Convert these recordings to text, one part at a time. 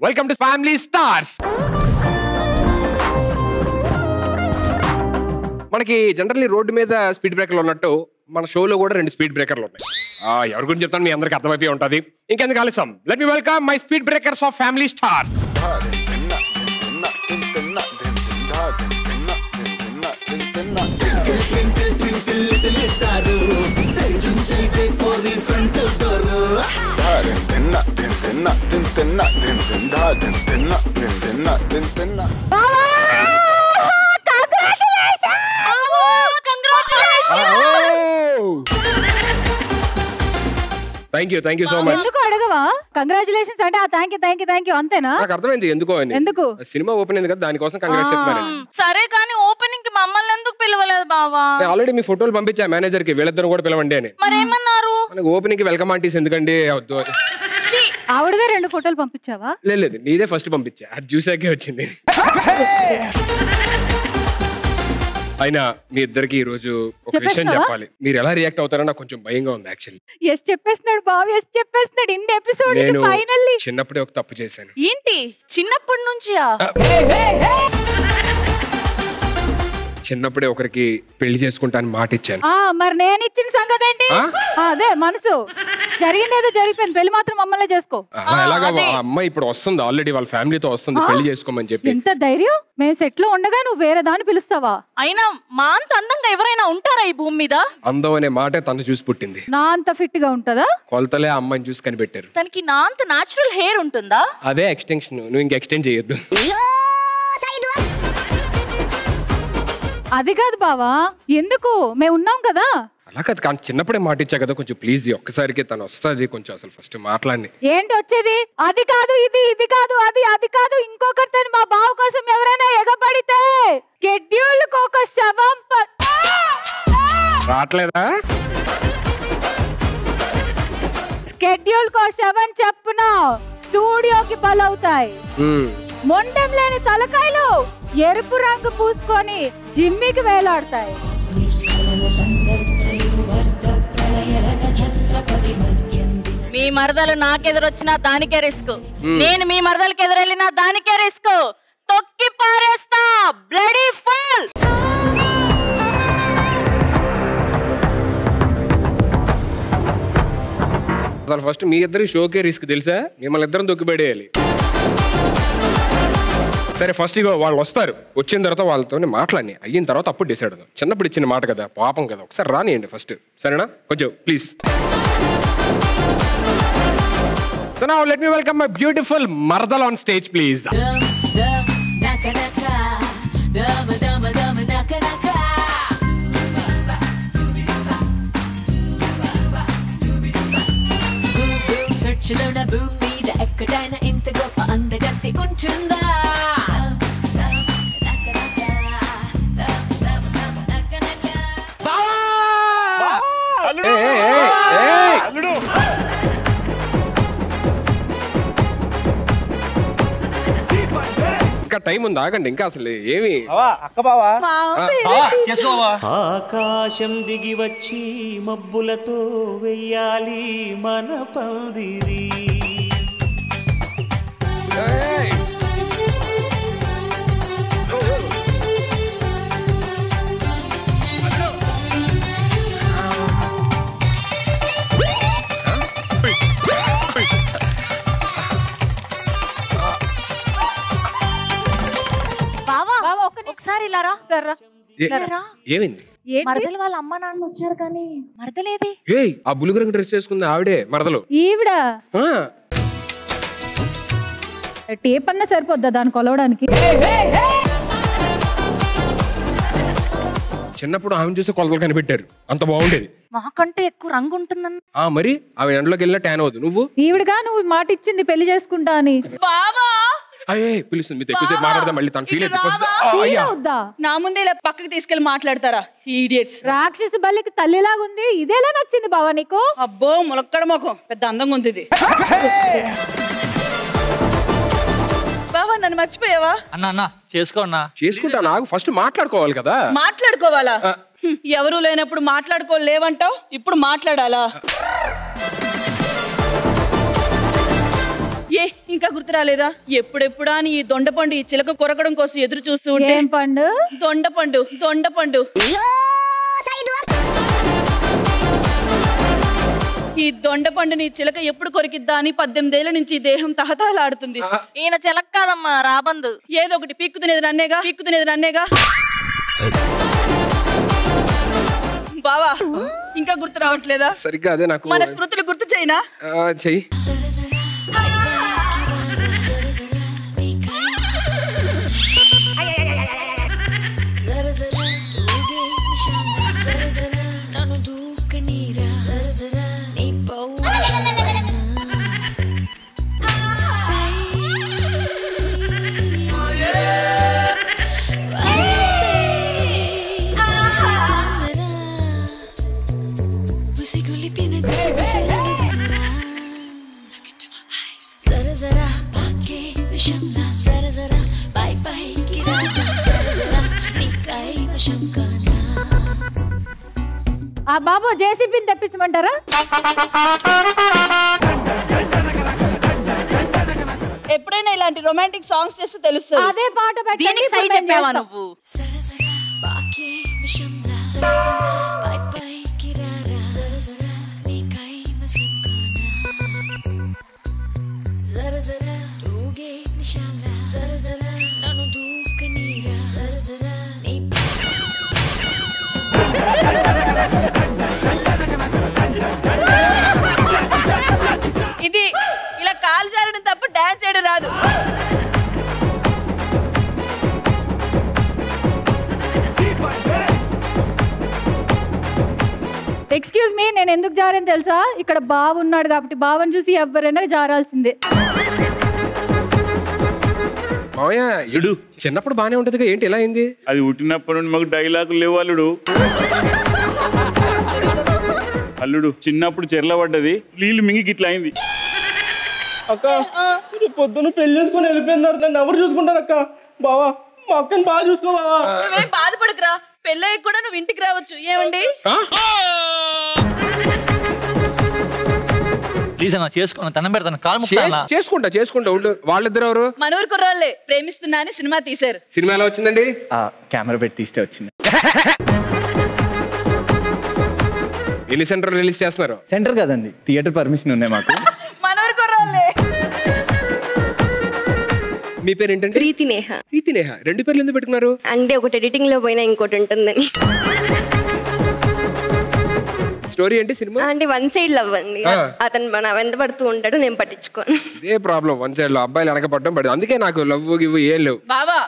Welcome to family stars. మనకి generally road మీద speed బ్రేకర్లు ఉన్నట్టు మన షోలో కూడా 2 స్పీడ్ బ్రేకర్లు ఉన్నాయి. ఎవరి గురించి చెప్తాను మీ అందరికి అర్థమైపోయి ఉంటుంది. ఇంకెందుకు ఆలస్యం, let me welcome my speed breakers of family stars. Thank you so much. ఎందుకు అడగవా? కంగ్రాచులేషన్స్ అంటే థ్యాంక్ యూ అంతేనా? నాకు అర్థమైంది ఎందుకు అని. ఎందుకు? సినిమా ఓపెన్ అయింది కదా, దానికోసం కంగ్రాట్స్ చెప్తాను. సరే కానీ ఓపెనింగ్ కి మమ్మల్ని ఎందుకు పిలవలేదు బావా? ఆల్రెడీ మీ ఫోటోలు పంపించా మేనేజర్ కి, వీళ్ళిద్దరు కూడా పిలవండి అని. మరేమన్నారు? మనకు ఓపెనింగ్ కి వెల్కమ్ ఆంటీస్ ఎందుకండి వద్దు. ఆవిడగా 2 ఫోటోలు పంపించావా? లేదు, నీదే ఫస్ట్ పంపించా, అది చూసాకే వచ్చింది. అయినా మీ ఇద్దరికి ఈ రోజు ఒక విషయం చెప్పాలి. మీరు ఎలా రియాక్ట్ అవుతారో నాకు కొంచెం భయంగా ఉంది యాక్చువల్లీ. ఎస్ చెప్పేస్తున్నాడు బావ, ఎస్ చెప్పేస్తున్నాడు. ఇన్ ఎపిసోడ్ నేను ఫైనల్లీ చిన్నప్పుడే ఒక తప్పు చేశాను. ఏంటి? చిన్నప్పటి నుంచియా? చిన్నప్పుడే ఒకరికి పెళ్లి చేసుకుంటాను మాట ఇచ్చాను. మరి నేను ఇచ్చిన సంగతి ఏంటి? అదే మనసు జరిగింది, ఏదో జరిగిపోయింది. పెళ్లి మాత్రం మమ్మల్ని చేసుకో. ఎలాగా అమ్మాయి ఇప్పుడు వస్తుంది, ఆల్రెడీ వాళ్ళ ఫ్యామిలీతో వస్తుంది పెళ్లి చేసుకోమని చెప్పి. ఎంత ధైర్యం! మేము సెట్ లో ఉండగా నువ్వు వేరే దాన్ని పిలుస్తావా? అయినా మా అంత అందంగా ఎవరైనా ఉంటారా ఈ భూమి మీద? అందం అనే మాటే తను చూసి పుట్టింది. నా అంత ఫిట్ గా ఉంటదా? కొలతలే అమ్మాయిని చూసి కనిపెట్టారు. తనకి నా అంత నాచురల్ హెయిర్ ఉంటుందా? అదే ఎక్స్టెన్షన్, నువ్వు ఇంకా ఎక్స్టెండ్ చేయొద్దు. అది కాదు బావా, ఎందుకు? మేము ఉన్నాం కదా. అలా కాదు, కానీ చిన్నప్పుడే మాట ఇచ్చా కదా, కొంచెం ప్లీజ్ ఒక్కసారికి తను వస్తుంది కొంచెం అసలు ఫస్ట్ మాట్లాడి. ఏంటి వచ్చేది? అది కాదు ఇది కాదు అది కాదు ఇంకొకరితో మా బావ కోసం ఎవరైనా ఎగబడితే షెడ్యూల్ ఒక శవం రావట్లేదా? షెడ్యూల్ కో శవం చెప్పున స్టూడియోకి బలవుతాయి. మొండం లేని తలకాయలు ఎరుపు రంగు పూసుకొని జిమ్మికి వేలాడతాయి. మీ మరదలు నాకెదురొచ్చినా దానికే రిస్క్, నేను మీ మరదలకి ఎదురెళ్ళినా దానికే రిస్క్. తొక్కి పారేస్తా బ్లడీ ఫుల్. అసలు ఫస్ట్ మీ ఇద్దరు షోకే రిస్క్ తెలుసా? మిమ్మల్ని ఇద్దరం తొక్కిపడేయాలి. సరే ఫస్ట్ ఇగో వాళ్ళు వస్తారు, వచ్చిన తర్వాత వాళ్ళతో మాట్లాడి అయిన తర్వాత అప్పుడు డిసైడ్ అవుతాం. చిన్నప్పుడు ఇచ్చిన మాట కదా, పాపం కదా, ఒకసారి రానియండి ఫస్ట్, సరేనా? కొంచెం please. So now let me welcome my beautiful మరదల్ ఆన్ స్టేజ్ ప్లీజ్. ఎక్కడైనా ఇంత గొప్ప అందగత్తి ఉంటుందా? ఇంకా టైం ఉంది, ఆగండి. ఇంకా అసలు ఏమి ఆకాశం దిగి వచ్చి మబ్బులతో వెయ్యాలి మన పందిరి. ఒకసారి ఇలా రా. ఏమైంది? మరదలు వాళ్ళ అమ్మ నాన్న వచ్చారు కానీ మరదలేది? ఆ బులుగు రంగు డ్రెస్ చేసుకుంది ఆవిడే మరదలు. ఈవిడ టేప్ అన్నా సరిపోద్దా దాన్ని కొలవడానికి? చిన్నప్పుడు ఆమెను చూసి కొలతలు కనిపెట్టారు, అంత బాగుండేది. మాకంటే ఎక్కువ రంగు ఉంటుందన్న. మరి ఆమె ఎండలోకి వెళ్ళినా ట్యాన్ అవుతుంది. ఈవిడగా నువ్వు మాట ఇచ్చింది పెళ్లి చేసుకుంటా అని. బావా పిలుస్తుంది, మీతో ఎక్కువసేపు మాట్లాడదాం, మళ్ళీ తను ఫీల్ అవుద్దా? నా ముందే ఇలా పక్కకి తీసుకెళ్లి మాట్లాడతారా ఈడియట్స్? రాక్షసి బల్లికి తల్లిలాగా ఉంది, ఇదేలా నచ్చింది బావా నీకు? అబ్బో ములక్కడ మొఖం, పెద్ద అందంగా ఉంది ఇది. బావా నన్ను మర్చిపోయావా? అన్నా చేసుకుంటా, నాకు ఫస్ట్ మాట్లాడుకోవాలి కదా. మాట్లాడుకోవాలా? ఎవరు లేనప్పుడు మాట్లాడుకోలేవంటావు, ఇప్పుడు మాట్లాడాలా? ఏ ఇంకా గుర్తు రాలేదా? ఎప్పుడెప్పుడా అని ఈ దొండపండు ఈ చిలక కొరకడం కోసం ఎదురు చూస్తూ ఉంటే. ఏం పండు? దొండపండు. దొండపండు. ఈ దొండపండుని చిలక ఎప్పుడు కొరికిద్దా అని 18 ఏళ్ల నుంచి దేహం తహతహలాడుతుంది. ఈయన చిలక కాదమ్మా, రాబందు. ఏదో ఒకటి పీక్కుతునేది నన్నేగా. బావా ఇంకా గుర్తు రావట్లేదా? సరిగ్గా అదే నాకు. మన స్మృతులు గుర్తు చేయనా? చెయ్యి. ఆ బాబు జేసీబీని తెప్పించమంటారా? ఎప్పుడైనా ఇలాంటి రొమాంటిక్ సాంగ్స్ చేస్తే తెలుస్తుంది. అదే పాట దీనికి సై చెప్పావా నువ్వు? ఇది ఇలా కాలు జారడం తప్ప డాన్స్ చేయడం రాదు. ఎక్స్క్యూజ్ మీ, నేను ఎందుకు జారని తెలుసా? ఇక్కడ బావ ఉన్నాడు కాబట్టి. బావని చూసి ఎవరైనా జారాల్సిందే. మామయ్య ఇడు చిన్నప్పుడు బానే ఉంటది, ఏంటి ఇలా అయింది? అది పుట్టినప్పటి నుండి మాకు డైలాగులు లేవు అల్లుడు. అల్లుడు చిన్నప్పుడు చెర్ల పడ్డది, నీళ్ళు మింగికి ఇట్లా అయింది. అక్క పొద్దున్న పెళ్లి చేసుకుని వెళ్ళిపోయిన తర్వాత నన్ను ఎవరు చూసుకుంటారు అక్క? బావా మా అక్కని బాగా చూసుకో బావా. నువ్వేం బాధపడకురా, పెళ్ళయ్య కూడా నువ్వు ఇంటికి రావచ్చు. ఏమండి చేసుకుంటా వాళ్ళిద్దరు ఎవరు? మనూరు కుర్రాళ్ళే ప్రేమిస్తున్నా అని సినిమా తీశారు. సినిమా ఎలా వచ్చిందండి? కెమెరా పెట్టి తీస్తే వచ్చింది. ఎన్ని సెంటర్ రిలీజ్ చేస్తున్నారు? సెంటర్ కదండి, థియేటర్ పర్మిషన్ ఉన్నాయి మాకు. మనూరు కుర్రాళ్ళే. మీ పేరు ఏంటంటే? ప్రీతి నేహ. ప్రీతి నేహ. రెండు పేర్లు ఎందుకు పెట్టుకున్నారు? అంటే ఒకటి ఎడిటింగ్ లో పోయినా ఇంకోటి ఉంటుందని. స్టోరీ ఏంటి సినిమా? అంటే వన్ సైడ్ లవ్ అండి. అతను మన వెంట పడుతూ ఉంటాడు, నేను పట్టించుకోను. ఇదే ప్రాబ్లం, వన్ సైడ్ లో అబ్బాయిలు వెనకపడడం పడదు. అందుకే నాకు లవ్ గివ్ ఏం లేవు. బావా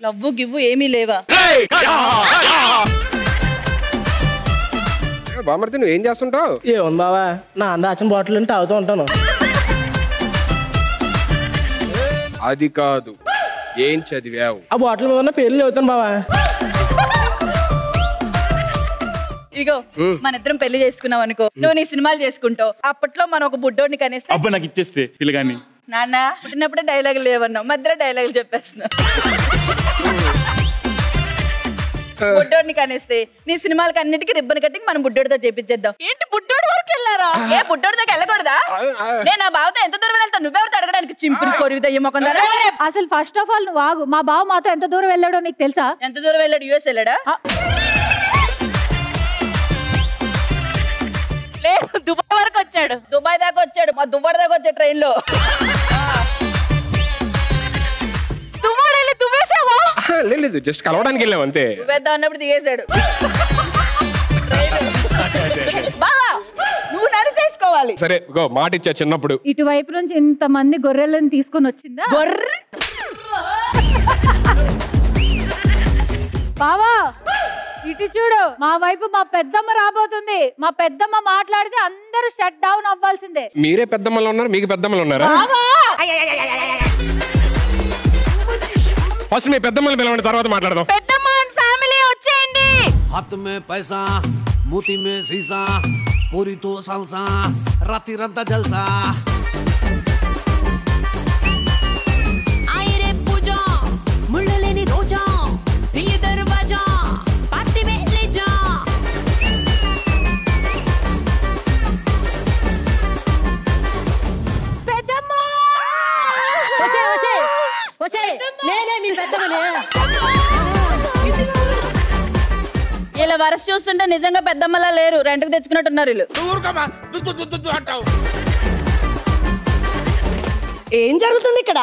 లవ్వు గివ్వు ఏమీ లేవా? బామర్తి నువ్వు ఏం చేస్తుంటావు? ఏముంది బావా, నా అందాచిన బాటిల్ తాగుతూ ఉంటాను. అది కాదు, ఏం చదివావు? ఆ బాటిల్ మీద ఉన్న పేర్లు చదువుతాను బావా. ఇగో మన ఇద్దరం పెళ్లి చేసుకున్నావు అనుకో, నువ్వు నీ సినిమాలు చేసుకుంటావు. అప్పట్లో మనం ఒక బుడ్డోడిని కనేస్తే అబ్బా నాకు ఇచ్చేస్తే పిల్లగాని. నాన్న పుట్టినప్పుడే డైలాగులు లేవన్నావు, మధ్యలో డైలాగులు చెప్పేస్తున్నావు. బుడ్డోడిని కనేస్తే నీ సినిమాలకి అన్నిటికీ రిబ్బన్ కట్టింగ్ మనం బుడ్డోడితో చేపించేద్దాం. ఏంటి బుడ్డోడి వరకు వెళ్ళారా? ఏ బుడ్డోడి దగ్గర వెళ్ళకూడదా? నేను ఆ బావతో ఎంత దూరం వెళ్తాను, నువ్వెవరితో అడగడానికి? చింపులు కొరివిదయ్య మొఖం. అసలు ఫస్ట్ ఆఫ్ ఆల్ నువ్వు ఆగు. మా బావ మాతో ఎంత దూరం వెళ్ళాడో నీకు తెలుసా? ఎంత దూరం వెళ్ళాడు? యుఎస్ వెళ్ళాడా? లేదు, దుబాయ్ వరకు వచ్చాడు. దుబాయ్ దాకా వచ్చాడు, మా దువ్వాడ దాకా వచ్చాడు ట్రైన్ లో. లేదు, జస్ట్ కలవడానికి వెళ్ళాం అంతే. వేద్దాం అన్నప్పుడు దిగేశాడు. బావా నువ్వు నన్ను చేసుకోవాలి. సరే గో, మాట ఇచ్చా చిన్నప్పుడు. ఇటువైపు నుంచి ఇంత మంది గొర్రెలను తీసుకొని వచ్చిందా? బావా ఇటు చూడు, మా వైపు మా పెద్దమ్మ రాబోతుంది. మా పెద్దమ్మ మాట్లాడితే అందరూ షట్ డౌన్ అవ్వాల్సిందే. మీరే పెద్దమ్మలు ఉన్నారు, మీకు పెద్దమ్మలు ఉన్నారా? ఫస్ట్ మీ పెద్దమ్మలు పిలవండి, తర్వాత మాట్లాడదాం. పెద్దమ్మ ఫ్యామిలీ వచ్చేయండి. हाथ में पैसा मोती में शीशा पूरी तो सालसा राती रंता जलसा आए रे पूजा मुड़लेनी रोजा ये दरवाजा पार्टी में ले जा పెద్దమ్మ నేనే మీ పెద్దమనే. ఇలా వరస చూస్తుంటే నిజంగా పెద్దమ్మలా లేరు, రెంట్కి తెచ్చుకున్నట్టున్నారు వీళ్ళు. ఏం జరుగుతుంది ఇక్కడ?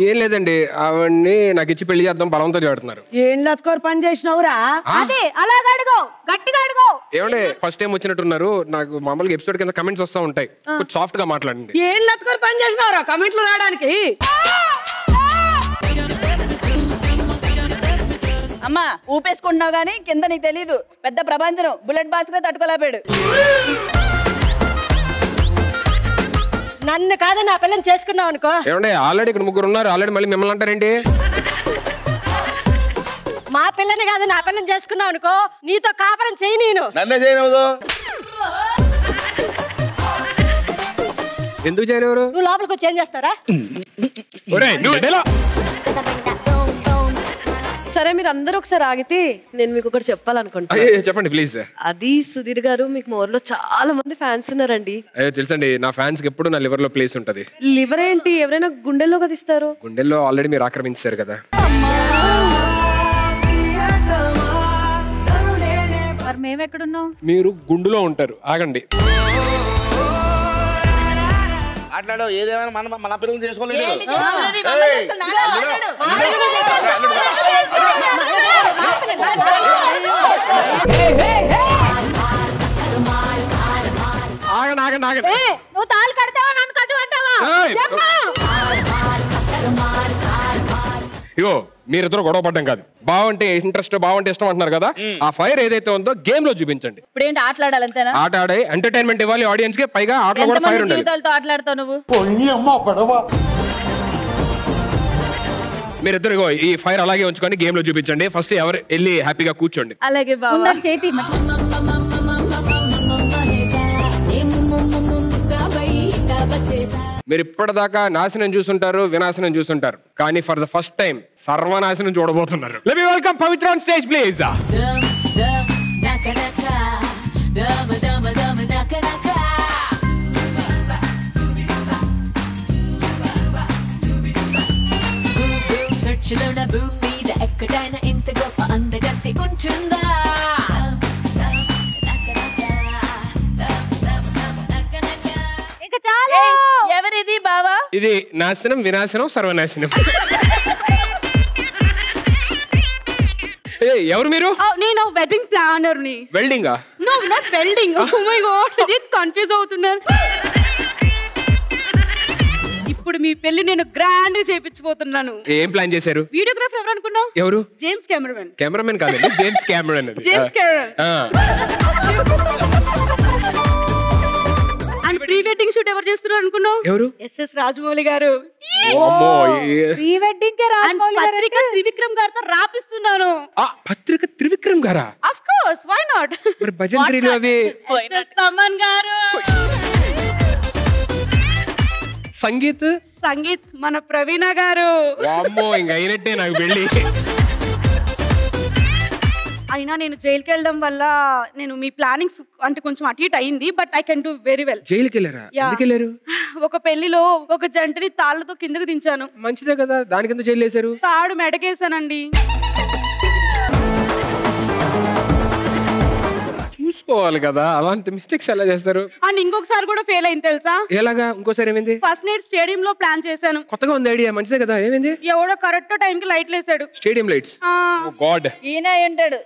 ఏం లేదండి, అవన్నీ నాకు ఇచ్చి పెళ్లి చేద్దాం బలవంతో చేడుతున్నారు. ఏం లత్కోరు పని చేసినవురా? అదే అలాగా అడుగు, గట్టిగా అడుగు. ఏమంటే ఫస్ట్ టైం వచ్చినట్టున్నారు, నాకు మామూలుగా ఎపిసోడ్ కింద కమెంట్స్ వస్తూ ఉంటాయి, కొంచెం సాఫ్ట్ గా మాట్లాడండి. ఏం లత్కోరు పని చేసినవురా కమెంట్లు రావడానికి? అమ్మా ఊపేసుకుంటున్నావు గానీ కింద నీకు తెలీదు, పెద్ద ప్రపంచం. బుల్లెట్ బాస్కే తట్టుకోలేపాడు. నన్ను కాదు నా పిల్లని చేసుకున్నావు అనుకో. ఏమంటే ఆల్రెడీ ఇక్కడ ముగ్గురు ఉన్నారు, ఆల్రెడీ మళ్ళీ మిమ్మల్ని అంటారేంటి? మా పిల్లని కాదు నా పిల్లని చేసుకున్నావు అనుకో, నీతో కాపురం చెయ్యి. నేను నన్నే చేయనవదు. ఎందుకు చేయలేరు? నువ్వు లోపలికి వచ్చి ఏం చేస్తారా? సరే మీరు అందరూ ఒకసారి ఆగితే నేను మీకు ఒకటి చెప్పాలనుకుంటా. చెప్పండి ప్లీజ్. అది సుధీర్ గారు, మీకు మోర్లో చాలా మంది ఫ్యాన్స్ ఉన్నారండి. అయ్యో తెలుసండి, నా ఫ్యాన్స్ కి ఎప్పుడు నా లివర్ లో ప్లేస్ ఉంటది. లివర్ ఏంటి, ఎవరైనా గుండెల్లో కదా ఇస్తారు. గుండెల్లో ఆల్రెడీ మీరు ఆక్రమించారు కదా. మరి మేము ఎక్కడున్నాం? మీరు గుండులో ఉంటారు. ఆగండి. మాట్లాడో ఏదేమైనా మన పిల్లలు చేసుకోలేదు. ఆగండి ఆగండి ఆగండి. నువ్వు తాళి కడతావా, నన్ను కట్టమంటావా? ఇగో మీరిద్దరు గొడవ పడ్డం కాదు, బాగుంటే ఇంట్రెస్ట్, బాగుంటే ఇష్టం అంటున్నారు కదా, ఆ ఫైర్ ఏదైతే ఉందో గేమ్ లో చూపించండి. ఇప్పుడు ఏంటి ఆటలాడాలంతేనా? ఆట ఆడే ఎంటర్టైన్మెంట్ ఇవ్వాలి ఆడియన్స్ కి, పైగా ఆటలో కూడా ఫైర్ ఉండాలి. జీవితాలతో ఆటలాడతావు నువ్వు. మీరిద్దరు ఇగో ఈ ఫైర్ అలాగే ఉంచుకొని గేమ్ లో చూపించండి. ఫస్ట్ ఎవరు వెళ్ళి హ్యాపీగా కూర్చోండి. అలాగే బాబా. చేతి మీరు ఇప్పటిదాకా నాశనం చూసుంటారు, వినాశనం చూసుంటారు, కానీ ఫర్ ద ఫస్ట్ టైం సర్వనాశనం చూడబోతున్నారు. Let me welcome Pavitra on stage please. ఎక్కడైనా ఇంత గొప్ప అందగత్తి ఉంటుందా? ఎవరిది బావా? ఇది నాశనం, వినాశనం, సర్వనాశనం. ఎవరు మీరు? నేను వెడ్డింగ్ ప్లానర్ ని. వెల్డింగా? No not welding. Oh my God, నేను కన్ఫ్యూజ్ అవుతున్నాను. ఇప్పుడు మీ పెళ్లి నేను గ్రాండ్ గా చేపించబోతున్నాను. ఏం ప్లాన్ చేశారు? వీడియోగ్రాఫర్ ఎవరు అనుకున్నావు? ఎవరు? James cameraman. కెమెరామెన్ కాదండి, James cameraman. James cameraman. And pre wedding shoot ఎవరు చేస్తున్నారు అనుకున్నావు? ఎవరు? ఎస్ఎస్ రాజమౌళి గారు. ప్రీ వెడ్డింగ్ కే రాజమౌళి గారు. పత్రిక త్రివిక్రమ్ గారితో రాపిస్తున్నాను. పత్రిక త్రివిక్రమ్ గారా? Of course, why not? మరి భజంత్రీలు అవి? ఎస్ఎస్ తమన్ గారు. సంగీత్ మన ప్రవీణ గారు. వామ్మో, ఇంక అయినట్టే నాకు పెళ్లి. అయినా నేను జైలుకి వెళ్ళడం వల్ల నేను మీ ప్లానింగ్స్ అంటే కొంచెం అటు ఇటు అయింది, but I can do very well. జైలుకి వెళ్ళారా? ఎందుకు వెళ్ళారు? ఒక పెళ్లిలో ఒక జంటని తాళ్లతో కిందకు దించాను. మంచిదే కదా, దాని కింద జైలు వేశారు. తాడు మెడకేసానండి. చూసుకోవాలి కదా, అలాంటి మిస్టేక్స్ ఎలా చేస్తారు? అండ్ ఇంకొకసారి కూడా ఫెయిల్ అయింది తెలుసా? ఎలాగా? ఇంకోసారి ఏమైంది? ఫస్ట్ నైట్ స్టేడియం లో ప్లాన్ చేశాను. కొత్తగా ఉంది ఐడియా, మంచిదే కదా. ఏమైంది? ఎవడో కరెక్ట్ టైం కి లైట్లు వేసాడు. Stadium lights. Oh God. ఈయన ఏంటాడు?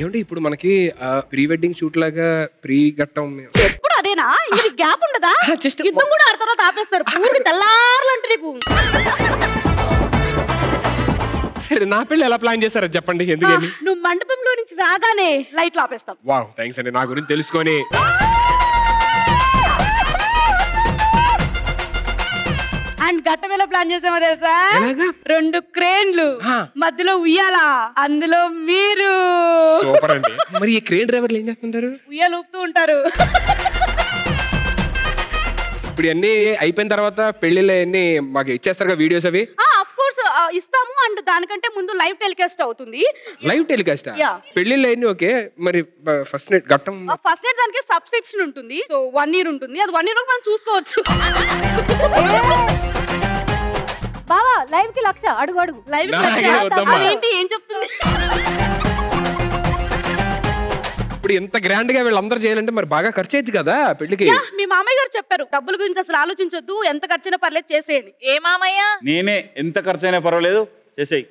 ఏమంటే ఇప్పుడు మనకి ప్రీ వెడ్డింగ్ షూట్ లాగా ప్రీ ఘట్టం ఎప్పుడు అదేనా? ఇది గ్యాప్ ఉండదా? యుద్ధం కూడా ఆడ తర్వాత ఆపేస్తారు. ఊరికి తెల్లారులంటే నీకు. సరే, నా పెళ్లి ఎలా ప్లాన్ చేశారో చెప్పండి. ఎందుకని? నువ్వు మండపంలో నుంచి రాగానే లైట్లు ఆపేస్తాం. వావ్, థ్యాంక్స్ అండి, నా గురించి తెలుసుకొని. అండ్ ఘట్టం ఎలా ప్లాన్ చేసామో తెలుసా? 2 క్రేన్లు, మధ్యలో ఉయ్యాల, అందులో మీరు. సూపర్ అండి. మరి ఈ క్రేన్ డ్రైవర్లు ఏం చేస్తుంటారు? ఉయ్యాలు ఊపుతూ ఉంటారు. ఇప్పుడు అన్ని అయిపోయిన తర్వాత పెళ్లిలో అన్ని మాకు ఇచ్చేస్తారు వీడియోస్ అవి. ఆఫ్ కోర్స్ ఇస్తాము అండ్ దానికంటే ముందు లైవ్ టెలికాస్ట్ అవుతుంది. Live telecast Yeah. పెళ్లిళ్ళు అయింది ఓకే, మరి ఫస్ట్ నైట్ ఘట్టం ఫస్ట్ నైట్ దానికి సబ్స్క్రిప్షన్ ఉంటుంది. సో 1 year ఉంటుంది. అది 1 year వరకు మనం చూసుకోవచ్చు. బావా లైవ్ కి 1,00,000 అడుగు అడుగు. లైవ్ ఏంటి ఏం చెప్తుంది? ఇప్పుడు ఎంత గ్రాండ్ గా వీళ్ళందరూ చేయాలంటే మరి బాగా ఖర్చు అయింది కదా పెళ్లికి. మీ మామయ్య గారు చెప్పారు డబ్బుల గురించి అసలు ఆలోచించొద్దు, ఎంత ఖర్చైనా పర్లేదు చేసేయని. ఏ మామయ్య? నేనే ఎంత ఖర్చు అయినా పర్వాలేదు చేసేయి.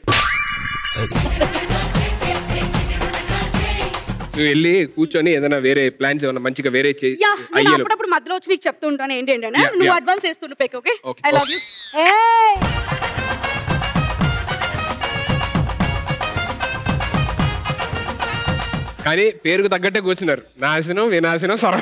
నువ్వు వెళ్ళి కూర్చొని ఏదైనా వేరే ప్లాన్స్ ఏమైనా మంచిగా వేరే నేను అప్పుడప్పుడు మధ్యలో వచ్చి నీకు చెప్తూ ఉంటాను ఏంటి నువ్వు అడ్వాన్స్ చేస్తుండు పెక్. Okay I love you. కానీ పేరుకు తగ్గట్టే కూర్చున్నారు, నాశనం వినాశనం సర్వ